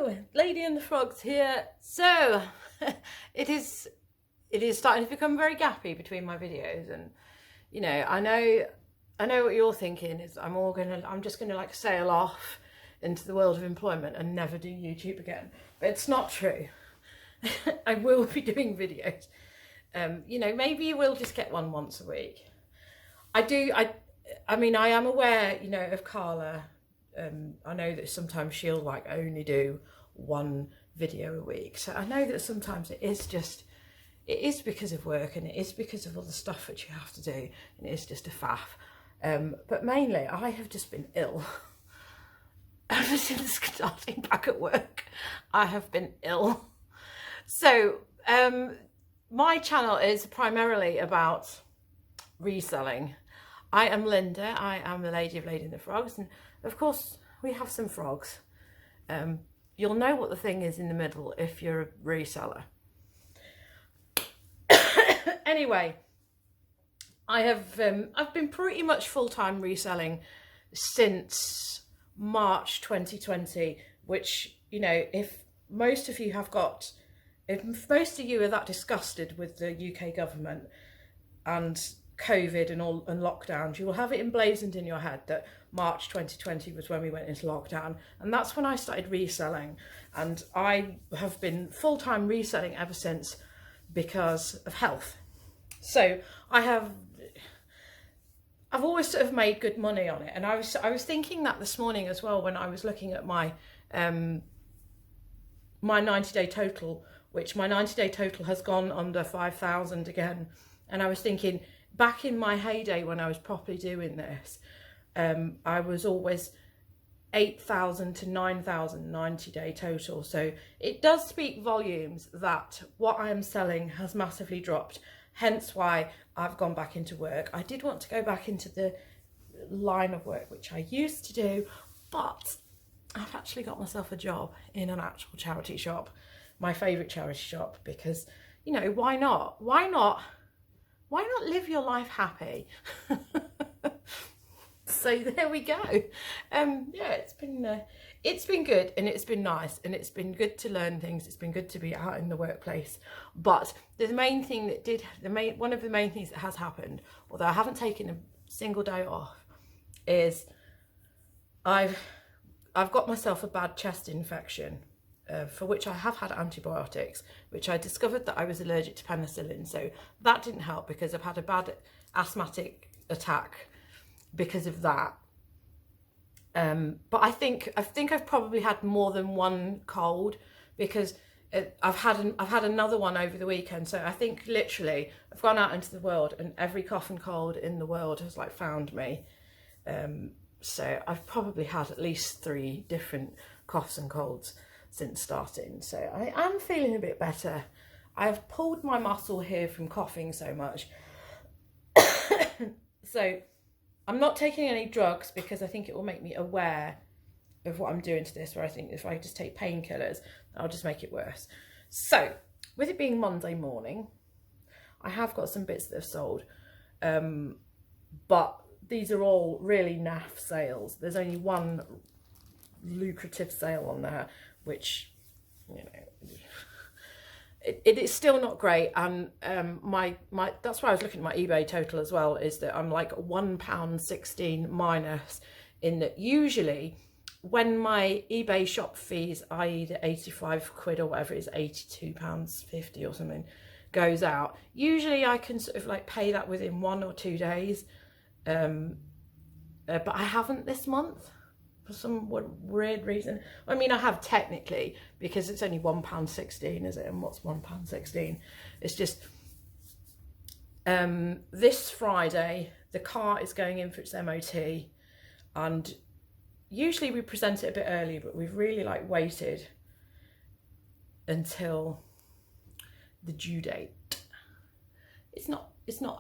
Hello, Lady and the Frogs here. So it is starting to become very gappy between my videos, and you know, I know what you're thinking is I'm just gonna like sail off into the world of employment and never do YouTube again. But it's not true. I will be doing videos. You know, maybe you will just get one once a week. I mean, I am aware, you know, of Carla. I know that sometimes she'll like only do one video a week. So I know that sometimes it is because of work, and it is because of all the stuff that you have to do, and it is just a faff. But mainly I have just been ill. Ever since starting back at work, I have been ill. So my channel is primarily about reselling. I am Linda, I am the Lady of Lady and the Frogs, and of course we have some frogs. You'll know what the thing is in the middle if you're a reseller. Anyway, I've been pretty much full-time reselling since March 2020, which, you know, if most of you are that disgusted with the UK government and COVID and lockdowns, you will have it emblazoned in your head that March 2020 was when we went into lockdown, and that's when I started reselling, and I have been full-time reselling ever since because of health. So I've always sort of made good money on it, and I was thinking that this morning as well when I was looking at my my 90-day total, which my 90-day total has gone under 5,000 again, and I was thinking, back in my heyday when I was properly doing this, I was always 8,000 to 9,000 90-day total. So it does speak volumes that what I am selling has massively dropped, hence why I've gone back into work. I did want to go back into the line of work which I used to do, but I've actually got myself a job in an actual charity shop, my favourite charity shop, because, you know, why not? Why not live your life happy? So there we go. Yeah, it's been good, and it's been nice, and it's been good to learn things. It's been good to be out in the workplace. But the main thing that one of the main things that has happened, although I haven't taken a single day off, is I've got myself a bad chest infection, for which I have had antibiotics, which I discovered that I was allergic to penicillin. So that didn't help, because I've had a bad asthmatic attack because of that. But I think I've probably had more than one cold, because I've had another one over the weekend. So I think literally I've gone out into the world, and every cough and cold in the world has like found me. So I've probably had at least 3 different coughs and colds since starting. So I am feeling a bit better. I've pulled my muscle here from coughing so much. So I'm not taking any drugs, because I think it will make me aware of what I'm doing to this, where I think if I just take painkillers, I'll just make it worse. So with it being Monday morning, I have got some bits that have sold, but these are all really naff sales. There's only one lucrative sale on there, which, you know, it is still not great. And that's why I was looking at my eBay total as well, is that I'm like £1.16 minus, in that usually when my eBay shop fees, i.e. the 85 quid or whatever it is, £82.50 or something, goes out, usually I can sort of like pay that within 1 or 2 days. But I haven't this month for some weird reason. I mean, I have technically, because it's only £1.16, is it? And what's £1.16? It's just this Friday the car is going in for its MOT, and usually we present it a bit early, but we've really like waited until the due date. It's not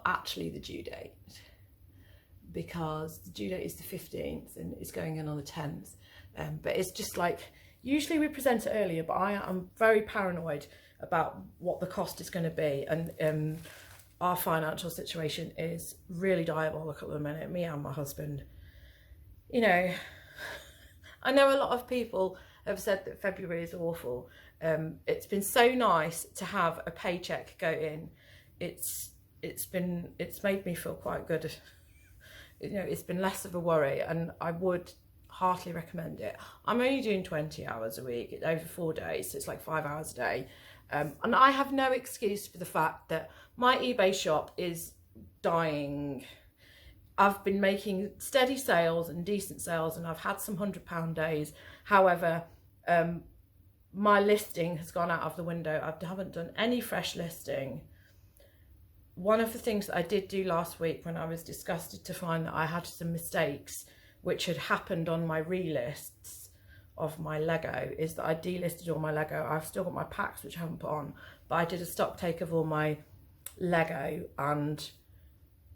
actually the due date, because the due date is the 15th and it's going in on the 10th. But it's just like, usually we present it earlier, but I'm very paranoid about what the cost is going to be. And our financial situation is really diabolical at the minute, me and my husband. You know, I know a lot of people have said that February is awful. It's been so nice to have a paycheck go in. It's made me feel quite good. You know, it's been less of a worry, and I would heartily recommend it. I'm only doing 20 hours a week over 4 days, so it's like 5 hours a day. And I have no excuse for the fact that my eBay shop is dying. I've been making steady sales and decent sales, and I've had some £100 days. However, my listing has gone out of the window. I haven't done any fresh listing. One of the things that I did do last week, when I was disgusted to find that I had some mistakes which had happened on my relists of my Lego, is that I delisted all my Lego. I've still got my packs which I haven't put on, but I did a stock take of all my Lego and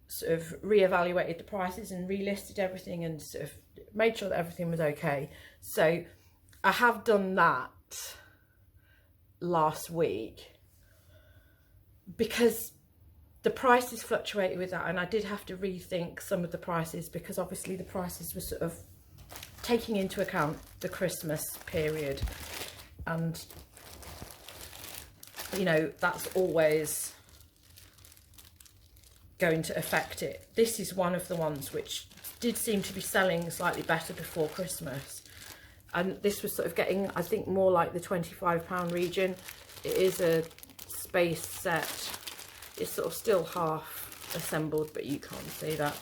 sort of re-evaluated the prices and relisted everything and sort of made sure that everything was okay. So I have done that last week because the prices fluctuated with that, and I did have to rethink some of the prices because obviously the prices were sort of taking into account the Christmas period, and you know, that's always going to affect it. This is one of the ones which did seem to be selling slightly better before Christmas, and this was sort of getting, I think, more like the £25 region. It is a space set. It's sort of still half assembled, but you can't see that.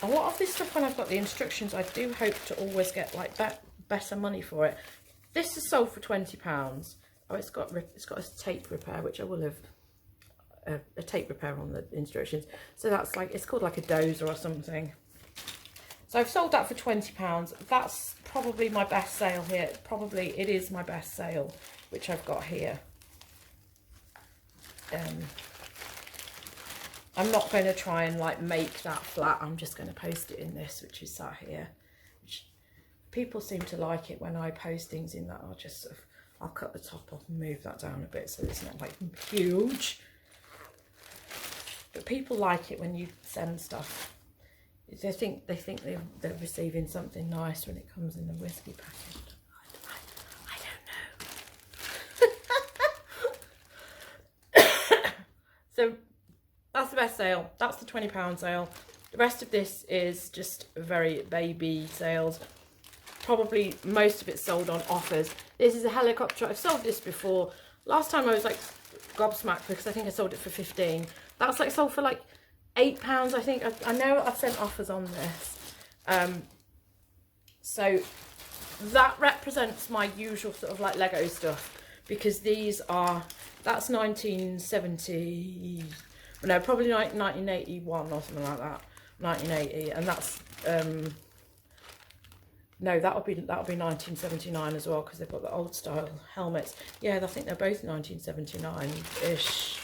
A lot of this stuff, when I've got the instructions, I do hope to always get like better money for it. This is sold for £20. Oh, it's got a tape repair, which I will have a tape repair on the instructions. So that's like, it's called like a dozer or something. So I've sold that for £20. That's probably my best sale here. It is my best sale, which I've got here. I'm not going to try and like make that flat. I'm just going to post it in this, which is sat here. Which people seem to like it when I post things in that. I'll just sort of, I'll cut the top off and move that down a bit so it's not like huge. But people like it when you send stuff. They think they're receiving something nice when it comes in the whiskey packet. I don't know. So that's the best sale. That's the £20 sale. The rest of this is just very baby sales. Probably most of it sold on offers. This is a helicopter. I've sold this before. Last time I was like gobsmacked because I think I sold it for 15. That's like sold for like £8, I think. I know I've sent offers on this. So that represents my usual sort of like Lego stuff, because these are, that's 1970, no, probably like 1981 or something like that, 1980, and that's no, that'll be 1979 as well, because they've got the old style helmets. Yeah, I think they're both 1979-ish,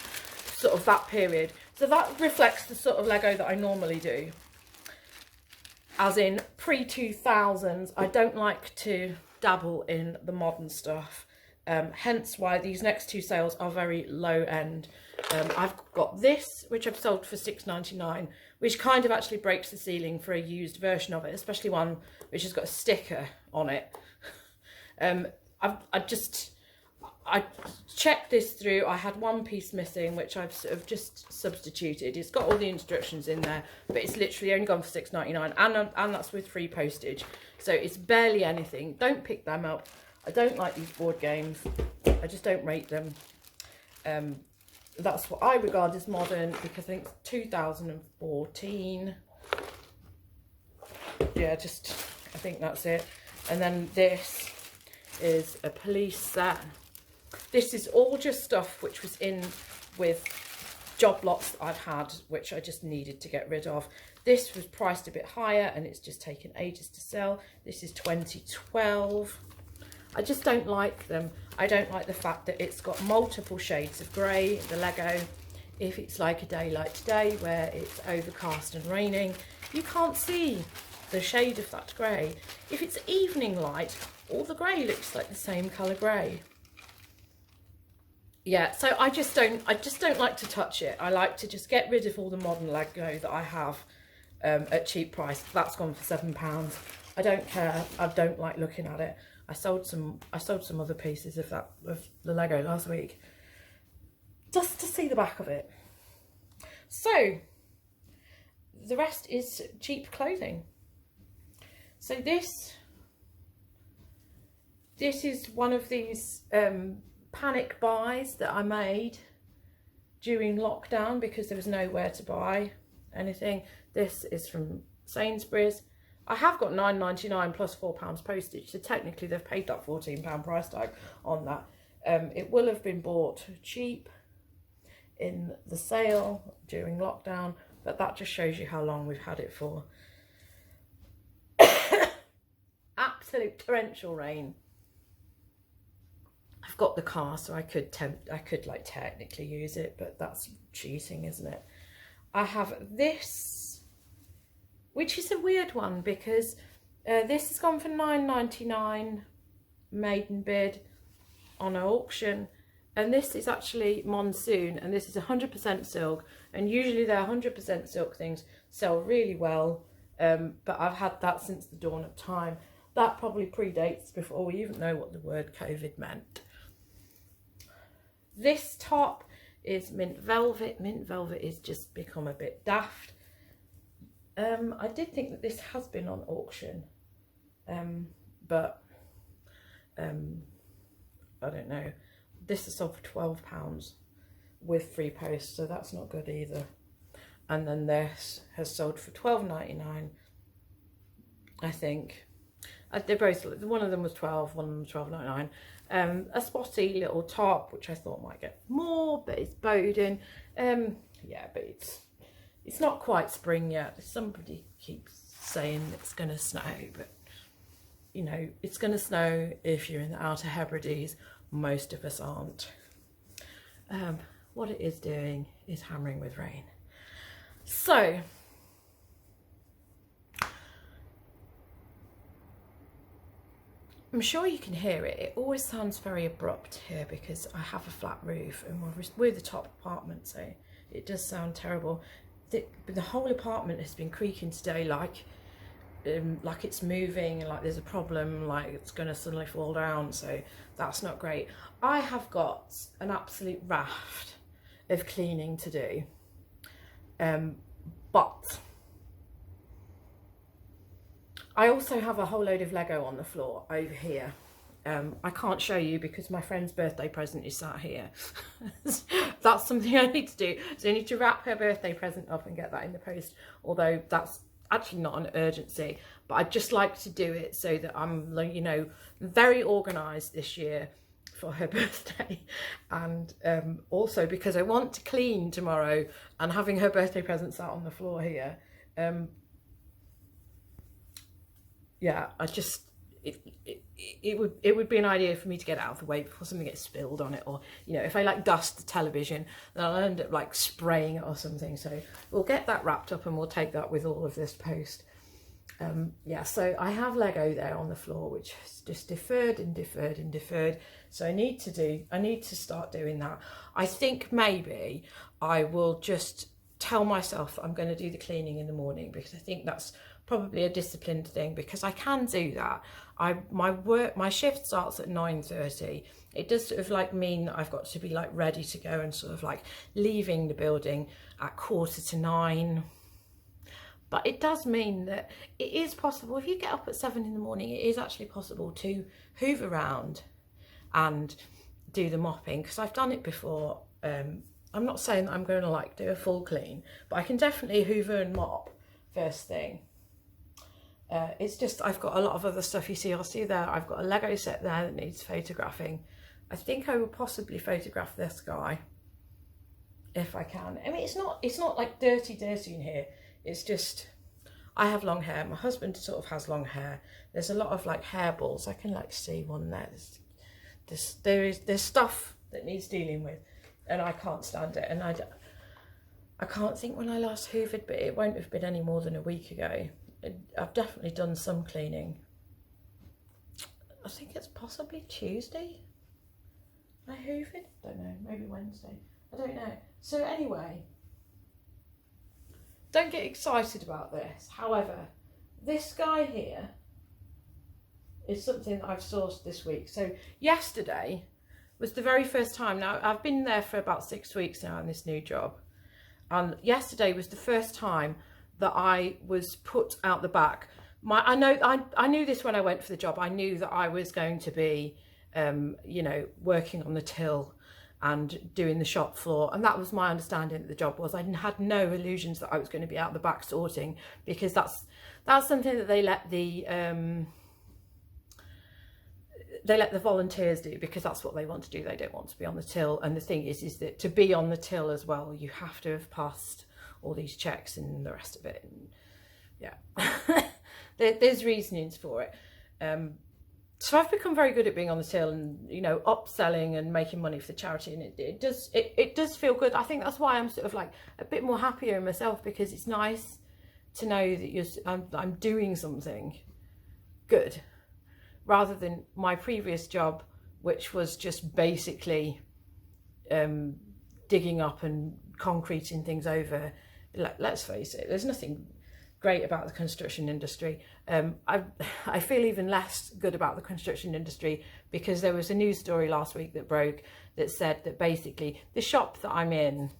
sort of that period. So that reflects the sort of Lego that I normally do, as in pre-2000s. I don't like to dabble in the modern stuff, hence why these next two sales are very low end. I've got this, which I've sold for £6.99, which kind of actually breaks the ceiling for a used version of it, especially one which has got a sticker on it. I checked this through. I had one piece missing, which I've sort of just substituted. It's got all the instructions in there, but it's literally only gone for £6.99, and that's with free postage. So it's barely anything. Don't pick them up. I don't like these board games. I just don't rate them. That's what I regard as modern, because I think it's 2014. Yeah, I think that's it. And then this is a police set. This is all just stuff which was in with job lots that I've had, which I just needed to get rid of. This was priced a bit higher and it's just taken ages to sell. This is 2012. I just don't like them. I don't like the fact that it's got multiple shades of grey, the Lego. If it's like a day like today where it's overcast and raining, you can't see the shade of that grey. If it's evening light, all the grey looks like the same colour grey. Yeah, so I just don't like to touch it. I like to just get rid of all the modern Lego that I have at cheap price. That's gone for £7. I don't care. I don't like looking at it. I sold some other pieces of the Lego last week just to see the back of it. So the rest is cheap clothing. So this is one of these panic buys that I made during lockdown because there was nowhere to buy anything. This is from Sainsbury's. I have got £9.99 plus £4 postage, so technically they've paid that £14 price tag on that. It will have been bought cheap in the sale during lockdown, but that just shows you how long we've had it for. Absolute torrential rain. I've got the car, so I could like technically use it, but that's cheating, isn't it? I have this, which is a weird one because this has gone for £9.99 maiden bid on an auction, and this is actually monsoon, and this is 100% silk, and usually their 100% silk things sell really well, but I've had that since the dawn of time. That probably predates before we even know what the word COVID meant. This top is mint velvet. Mint velvet is just become a bit daft. I did think that this has been on auction, but I don't know. This is sold for £12 with free post, so that's not good either. And then this has sold for £12.99, I think. They're both, one of them was 12, one of them was £12.99. A spotty little top, which I thought might get more, but it's Bowden. Yeah, but it's not quite spring yet. Somebody keeps saying it's going to snow, but you know, it's going to snow if you're in the Outer Hebrides. Most of us aren't. What it is doing is hammering with rain. So I'm sure you can hear it. It always sounds very abrupt here because I have a flat roof and we're the top apartment, so it does sound terrible. The whole apartment has been creaking today, like it's moving and like there's a problem, like it's going to suddenly fall down, so that's not great. I have got an absolute raft of cleaning to do, but I also have a whole load of Lego on the floor over here. I can't show you because my friend's birthday present is sat here. That's something I need to do. So I need to wrap her birthday present up and get that in the post, although that's actually not an urgency, but I'd just like to do it so that I'm, you know, very organised this year for her birthday, and also because I want to clean tomorrow, and having her birthday present sat on the floor here, yeah, I just it would be an idea for me to get it out of the way before something gets spilled on it, or you know, if I like dust the television, then I'll end up like spraying it or something. So we'll get that wrapped up and we'll take that with all of this post. Yeah, so I have Lego there on the floor, which is just deferred and deferred and deferred. So I need to start doing that. I think maybe I will just tell myself I'm going to do the cleaning in the morning, because I think that's probably a disciplined thing, because I can do that. My shift starts at 9:30. It does sort of like mean that I've got to be like ready to go and sort of like leaving the building at 8:45. But it does mean that it is possible, if you get up at 7 in the morning, it is actually possible to hoover around and do the mopping, because I've done it before. I'm not saying that I'm going to like do a full clean, but I can definitely hoover and mop first thing. It's just I've got a lot of other stuff. You'll see there, I've got a Lego set there that needs photographing. I think I will possibly photograph this guy if I can. I mean, it's not like dirty in here. It's just, I have long hair. My husband sort of has long hair. There's a lot of like hair balls. I can like see one there. There's stuff that needs dealing with, and I can't stand it. And I can't think when I last hoovered, but it won't have been any more than a week ago. I've definitely done some cleaning. I think it's possibly Tuesday I hoovered. Don't know, maybe Wednesday. I don't know. So anyway, don't get excited about this. However, this guy here is something that I've sourced this week. So yesterday was the very first time. Now, I've been there for about 6 weeks now in this new job. And yesterday was the first time that I was put out the back. I knew this when I went for the job. I knew that I was going to be, you know, working on the till and doing the shop floor. And that was my understanding that the job was. I had no illusions that I was going to be out the back sorting, because that's something that they let the volunteers do, because that's what they want to do. They don't want to be on the till. And the thing is that to be on the till as well, you have to have passed all these checks and the rest of it. And yeah, there's reasonings for it. So I've become very good at being on the till and, you know, upselling and making money for the charity, and it does feel good. I think that's why I'm sort of like a bit more happier in myself, because it's nice to know that I'm doing something good, rather than my previous job, which was just basically digging up and concreting things over. Let's face it, there's nothing great about the construction industry. I feel even less good about the construction industry because there was a news story last week that broke that said that basically the shop that I'm in,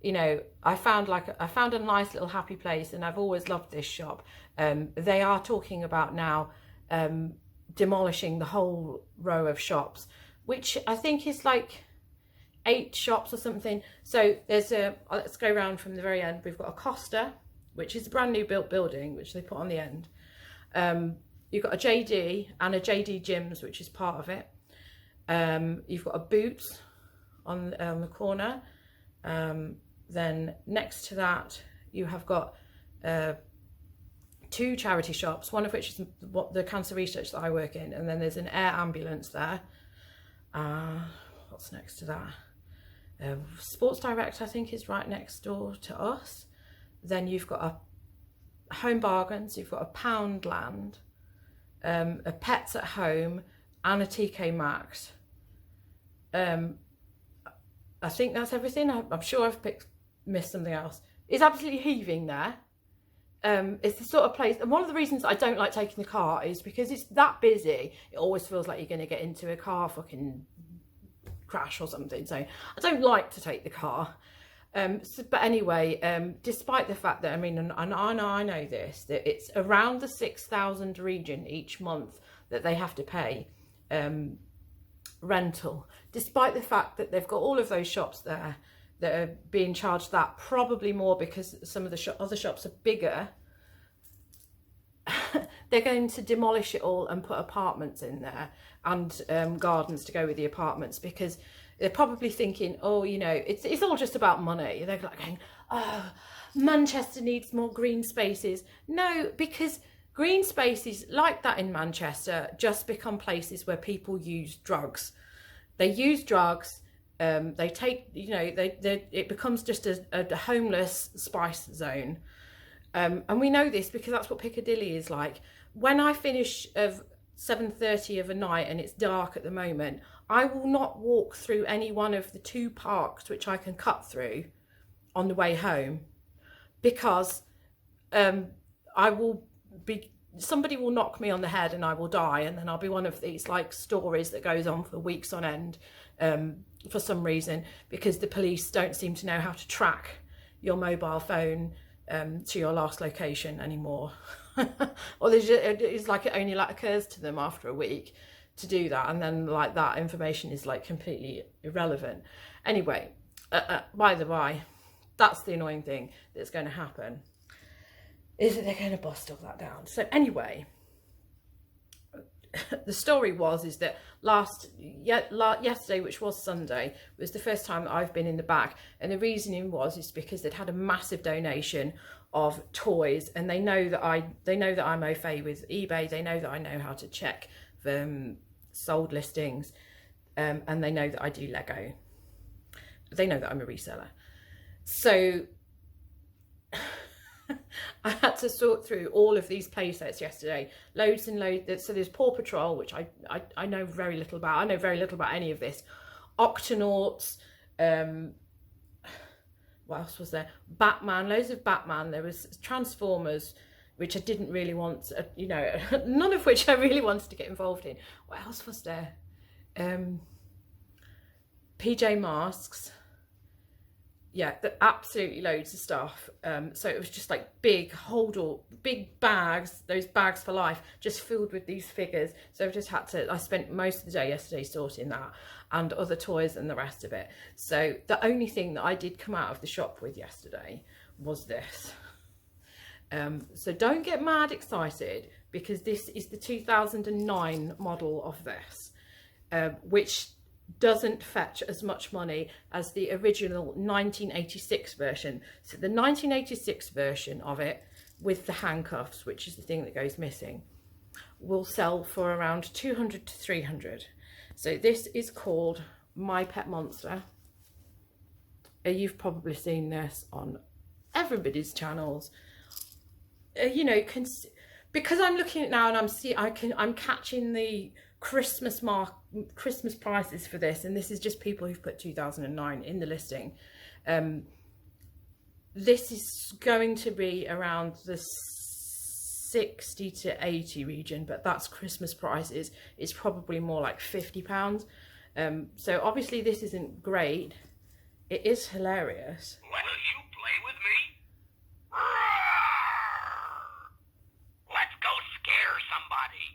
you know, I found a nice little happy place, and I've always loved this shop. They are talking about now demolishing the whole row of shops, which I think is like 8 shops or something. So there's let's go around from the very end. We've got a Costa, which is a brand new built building, which they put on the end. You've got a JD and a JD Gyms, which is part of it. You've got a Boots on the corner. Then next to that, you have got 2 charity shops, one of which is the cancer research that I work in. And then there's an air ambulance there. What's next to that? Sports Direct, I think, is right next door to us. Then you've got a Home Bargains, you've got a Poundland, a Pets at Home, and a TK Maxx. I think that's everything. I'm sure I've missed something else. It's absolutely heaving there. It's the sort of place, and one of the reasons I don't like taking the car is because it's that busy. It always feels like you're going to get into a car fucking crash or something. So I don't like to take the car. But anyway, despite the fact that, I mean, and I know this, that it's around the 6,000 region each month that they have to pay rental, despite the fact that they've got all of those shops there that are being charged that, probably more because some of the other shops are bigger. They're going to demolish it all and put apartments in there and gardens to go with the apartments, because they're probably thinking, oh, you know, it's all just about money. They're like going, oh, Manchester needs more green spaces. No, because green spaces like that in Manchester just become places where people use drugs. They use drugs. They take, you know, it becomes just a homeless spice zone. And we know this because that's what Piccadilly is like. When I finish of 7:30 of a night and it's dark at the moment, I will not walk through any one of the 2 parks which I can cut through on the way home, because somebody will knock me on the head and I will die, and then I'll be one of these like stories that goes on for weeks on end for some reason, because the police don't seem to know how to track your mobile phone to your last location anymore. Or it's like it only like occurs to them after a week to do that, and then like that information is like completely irrelevant. Anyway, by the by, that's the annoying thing that's going to happen, is that they're going to bust all that down. So anyway, the story is that yesterday, which was Sunday, was the first time that I've been in the back, and the reasoning is because they'd had a massive donation of toys, and they know that I'm au fait with eBay. They know that I know how to check sold listings, and they know that I do Lego. They know that I'm a reseller. So I had to sort through all of these play sets yesterday, loads and loads. So there's Paw Patrol, which I know very little about. I know very little about any of this. Octonauts, what else was there? Batman, loads of Batman. There was Transformers, which I didn't really want, you know, none of which I really wanted to get involved in. What else was there? PJ masks. Yeah, absolutely loads of stuff. So it was just like big big bags, those bags for life, just filled with these figures. So I've just had to, I spent most of the day yesterday sorting that and other toys and the rest of it. So the only thing that I did come out of the shop with yesterday was this. So don't get mad excited, because this is the 2009 model of this, which doesn't fetch as much money as the original 1986 version. So the 1986 version of it with the handcuffs, which is the thing that goes missing, will sell for around 200 to 300. So this is called My Pet Monster. You've probably seen this on everybody's channels. You know, because I'm looking at it now and I'm catching the Christmas prices for this, and this is just people who've put 2009 in the listing. This is going to be around the 60 to 80 region, but that's Christmas prices. It's probably more like £50. So obviously this isn't great. It is hilarious. Will you play with me? Let's go scare somebody.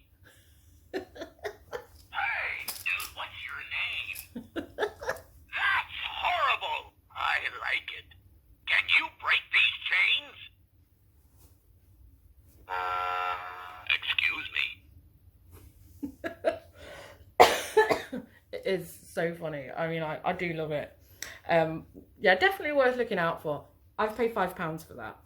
Hey, dude, what's your name? That's horrible. I like it. Can you break these chains? Excuse me. It is so funny. I mean, I do love it. Yeah, definitely worth looking out for. I've paid £5 for that.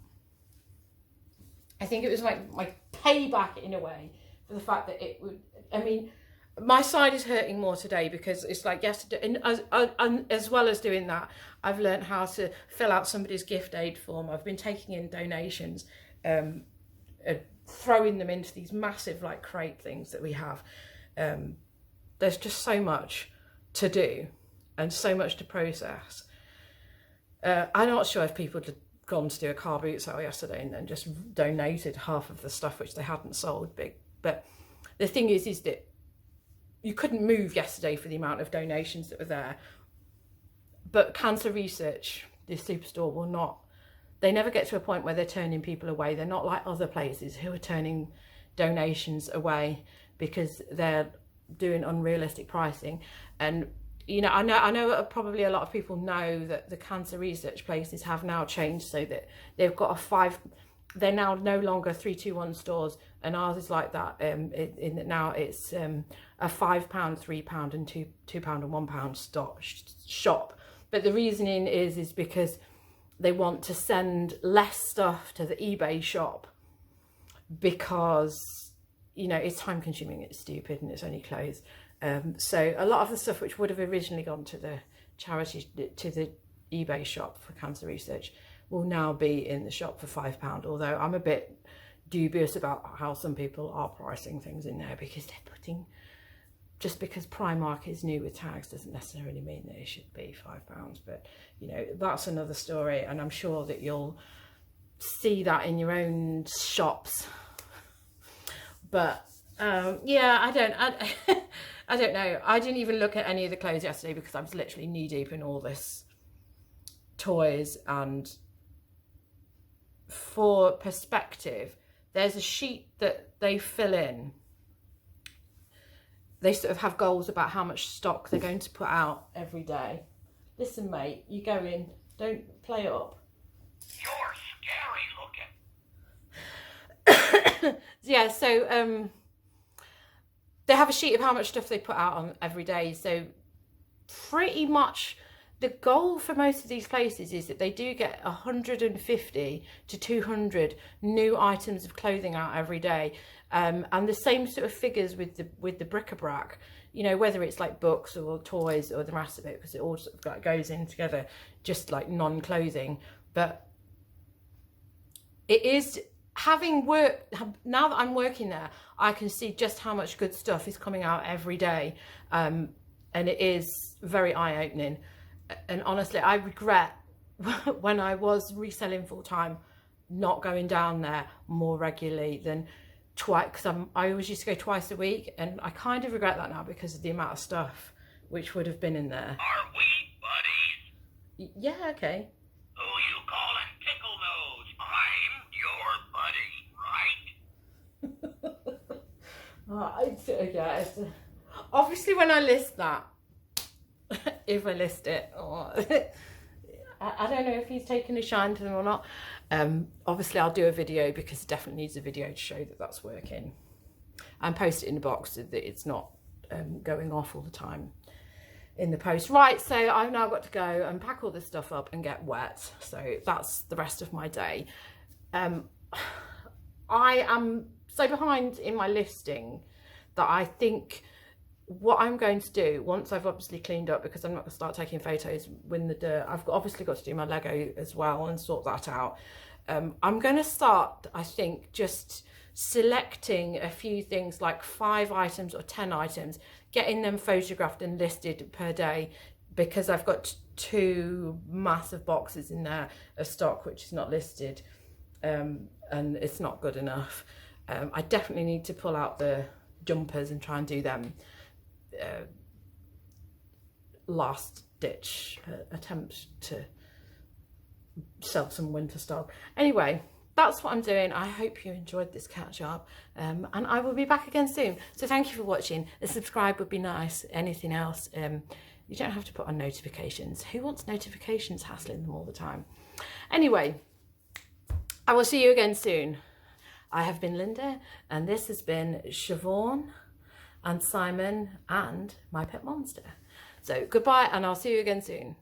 I think it was like my payback in a way for the fact that it would, I mean, my side is hurting more today because it's like yesterday, and as well as doing that, I've learned how to fill out somebody's gift aid form. I've been taking in donations, throwing them into these massive like crate things that we have. There's just so much to do and so much to process. I'm not sure if people had gone to do a car boot sale yesterday and then just donated half of the stuff which they hadn't sold big. But the thing is that you couldn't move yesterday for the amount of donations that were there. But Cancer Research, this superstore, will not, they never get to a point where they're turning people away. They're not like other places who are turning donations away because they're doing unrealistic pricing. And you know, I know probably a lot of people know that the Cancer Research places have now changed so that they've got they're now no longer 321 stores, and ours is like that. In that now it's a £5, £3 and £2 and £1 shop. But the reasoning is because they want to send less stuff to the eBay shop because, you know, it's time consuming, it's stupid, and it's only clothes. So a lot of the stuff which would have originally gone to the charity, to the eBay shop for Cancer Research, will now be in the shop for £5. Although I'm a bit dubious about how some people are pricing things in there, because they're putting, just because Primark is new with tags doesn't necessarily mean that it should be £5. But you know, that's another story, and I'm sure that you'll see that in your own shops. But yeah, I don't know. I didn't even look at any of the clothes yesterday because I was literally knee deep in all this toys. And for perspective, there's a sheet that they fill in. They sort of have goals about how much stock they're going to put out every day. Listen, mate, you go in, don't play up. You're scary looking. Yeah, so they have a sheet of how much stuff they put out on every day. So pretty much the goal for most of these places is that they do get 150 to 200 new items of clothing out every day. And the same sort of figures with the bric-a-brac, you know, whether it's like books or toys or the rest of it, because it all sort of like goes in together, just like non-clothing. But it is, having worked, now that I'm working there, I can see just how much good stuff is coming out every day. And it is very eye-opening. And honestly, I regret when I was reselling full-time, not going down there more regularly than twice, because I always used to go twice a week, and I kind of regret that now because of the amount of stuff which would have been in there. Are we buddies? Yeah, okay. Who you calling Tickle Nose? I'm your buddy, right? Yeah, obviously when I list that, if I list it, I don't know if he's taken a shine to them or not. Obviously I'll do a video, because it definitely needs a video to show that that's working, and post it in the box so that it's not going off all the time in the post. Right, so I've now got to go and pack all this stuff up and get wet, so that's the rest of my day. I am so behind in my listing that I think what I'm going to do, once I've obviously cleaned up, because I'm not going to start taking photos when the dirt, I've obviously got to do my Lego as well and sort that out. I'm going to start, I think, just selecting a few things, like 5 items or 10 items, getting them photographed and listed per day, because I've got 2 massive boxes in there of stock which is not listed, and it's not good enough. I definitely need to pull out the jumpers and try and do them last ditch attempt to sell some winter stock. Anyway, that's what I'm doing. I hope you enjoyed this catch up, and I will be back again soon. So thank you for watching. A subscribe would be nice. Anything else, you don't have to put on notifications. Who wants notifications hassling them all the time? Anyway, I will see you again soon. I have been Linda, and this has been Siobhan and Simon and my pet monster. So goodbye, and I'll see you again soon.